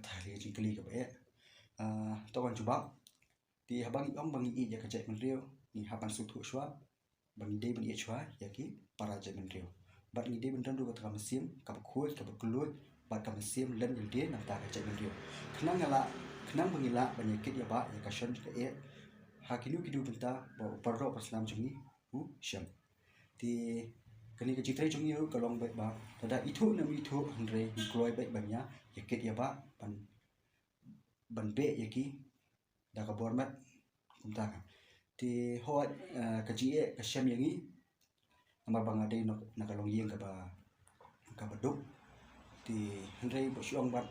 thari jing kali ka ba to kan chuba ti habang om bang I ya ka jai man rio ni hapan su thu shwa bang dei ban ye chwa ya ki para jai man rio bat ni dei ban dan du ka mesim ka khoi ka kluit bat ka mesim len ni dei na ta ka jai man rio khnang bang ila ban ye kit ya ba ya ka shon ka hakinu kidu benta ba parro paslam chungi u sham ti kani ka chitrai chungi ru kalong bai ba tada ithu nam ithu andre kloi bai banya yakit ya ba ban be yaki da ka bormat kumta ka ti hot ka ji ka sham yangi amar bang ade na kalong yeng ka ba duk ti andre bo syong bat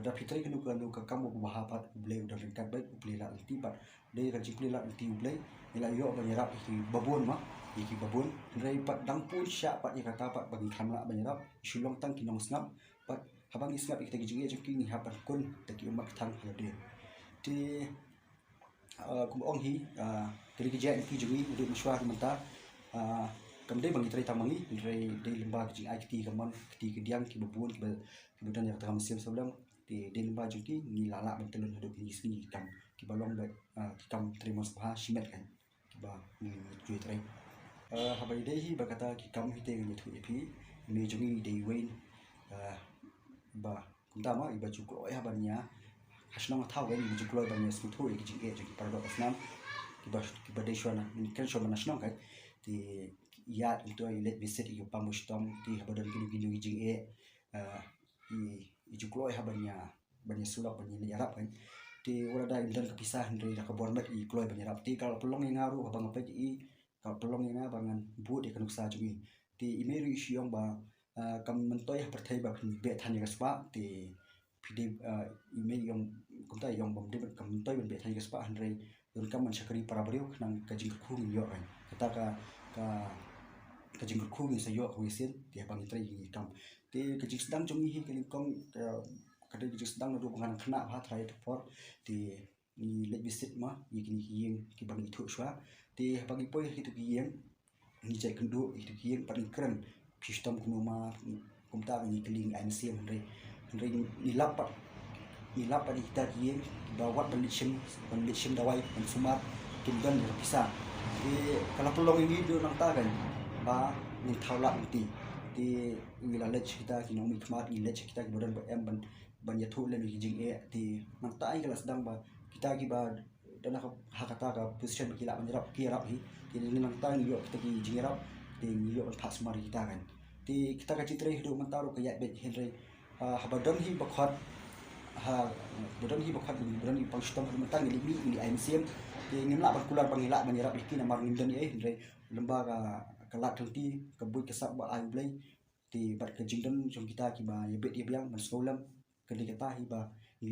da fitrai kanu ka kamu baha pat ble da ringkat bai ble la ti bat de kan cipli la ti ble ila yo banyarap ki babon ma ki babon rai pat dang pun sya pat ya kata pat bagi khamla banyarap shulong tang kinong snap pat habang isngap ikta ki jinge jungki ni hapan kun taki umak thang halade ti kum ong hi kali ki jan ki jungi udu mishwar manta kamdai bang itrai tamangi rai dei limba ki jing IT kaman ki diang ki babon ki kemudian yang tengah mesim sebelum di limba jungki ni lala bentelun hidup ni sini kam ki balong bai ki kam terima sabha shimet kan ki ba ni jui trai habai dei hi berkata ki kam hite ni thu ipi ni jungi dei wain ba kumtama iba juklo ya banya hasnong thau ga ni juklo banya suthu ki jinge ki pardo asnam ki ba dei shona ni kan shona nasnong kai ti ya itu let visit ki pamustom ti habadan ki jinge i juklo ya banya sulap banya ni arab kan ti wala da indan kepisah dari ka bormat I kloi banyarap ti kalau pelong yang ngaru abang apa I kalau pelong yang abangan bu de kanuk sa jungi ti imeru isyong ba kam mentoy perthai ba be than ya spa ti pide email yang kumta yang bam de kam mentoy be than ya spa handrai dun kam man syakari para bariu nang kajing khung yo kan kata ka kajing khung ni sayo huisin ti abang itrai ni kam ti kajing sedang jungi hi kong kada ki sedang nadu bangan khna ha thrai for ti ni let visit ma ni yeng ki bang ithu shwa ti bagi poi hitu ki yeng ni jai kendu itu ki yeng paling keren pistom kunuma kumta ni keling IMCM andre ni lapat ni kita ki yeng bawat benlishim dawai sumat kimdan ni pisah ti kalau pelong ini do nang ta kan ba ni thawla ti wila lech kita ki nomi khmat ni lech kita ki bodan ban ya thu le mi jing ti nang ta ai kala sedang ba kita ki ba dana hakata ka position ki la banjarap ki arap hi ti ni nang ta ni yo kita ki jing arap ti ni yo an phas mari kita kan ti kita ka citre hidu mentaru ka ya bet henry habadan hi bakhat bodan hi bakhat bodan hi pangstom mentang ni ni IMCM ti ngimla berkular bangila banjarap iki namar ngimdan ye henry lembaga kalat tenti kebut kesap ba ai blai ti bat ke jingdan jong kita ki ba ye bet ye biang man sekolam kali kata hi ba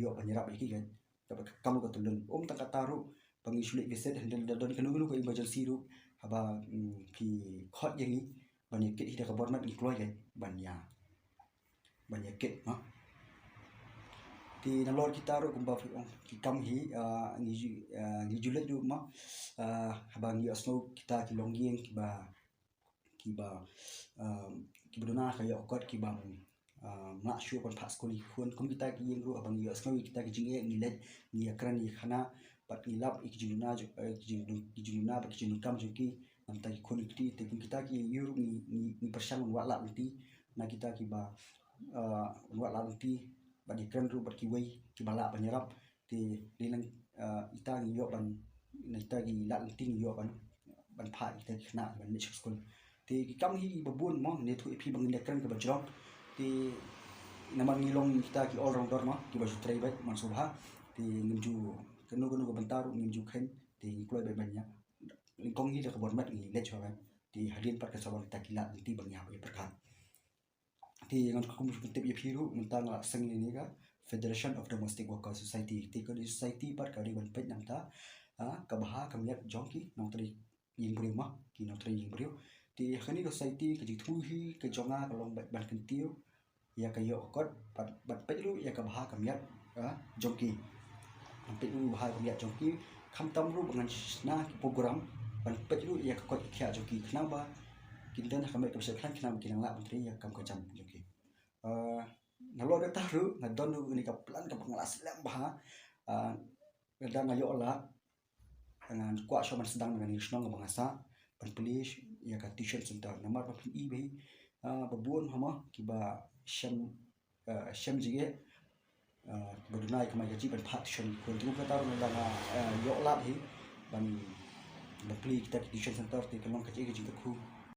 yo banjarap iki kan kamu ka tulun tak kataru bangi sulit visit handle dan kanu ko emergency ru haba ki khot yangi bani kit hida ka bormat ni kloi kan banya kit ma ti nalor kita ru kumba ki kam hi ni julet du ma haba ni asno kita ki longieng ki ba ki bodona ka yo kot ki bang mak syu kon phas kuli khun kum kita ki yeng ru abang yo asno kita ki jinge ni let ni akran ni khana pat ni lap ik jinuna ba ki jinun kam juki nam ta ki khun ti te kita ki yuru ni persang wa la ti na kita ki ba wa la ti ba di kran ru ba ki wei ki bala banyarap ti linang ita ni yo ban na ita ki la ti ni yo ban pha ita ki khna ban ni school ti ki kam hi babun mo ne thu ipi bang ni kran ka bajrong ti namang ngilong kita ki all rounder ma ki ba jutrai bai man subha ti ngimju kanu ko bantaru ngimju khen ti kloi bai banya lingkong hi ka bormat ni le chwa ti hadin pat ka sawang takila ti bang ya bai perkhan ti ngon ko kum tip ye phiru mentang sang ni ka Federation of Domestic Workers Society ti ko society pat ka ri ban pet nam ta ka baha kamyat jongki nong tri ying bri ma ki nong tri ying bri ti khani ko society ka ji thu hi ka jonga ka long ban kan tiu ya ka yo kot bat pet ru ya ka baha kamyat jongki pet ru baha kamyat jongki kham tam ru bangan na program ban pet ru ya ka kot kya jongki khna ba kindan khamai ka se khan khna ki nang la ban tri ya kam ka jam jongki ngalo de taru ngadon du ni ka plan ka pengelas lem bah kadang ngayo lah dengan kuat man sedang dengan isnong bangasa penpulis ya ka t-shirt center namar pa ibe babun hama kiba syam jige bodunai kamai gaji ban phat shon kun tu ka taru na yo lah hi ban bapli kita t-shirt center ti kamang kaji gaji ku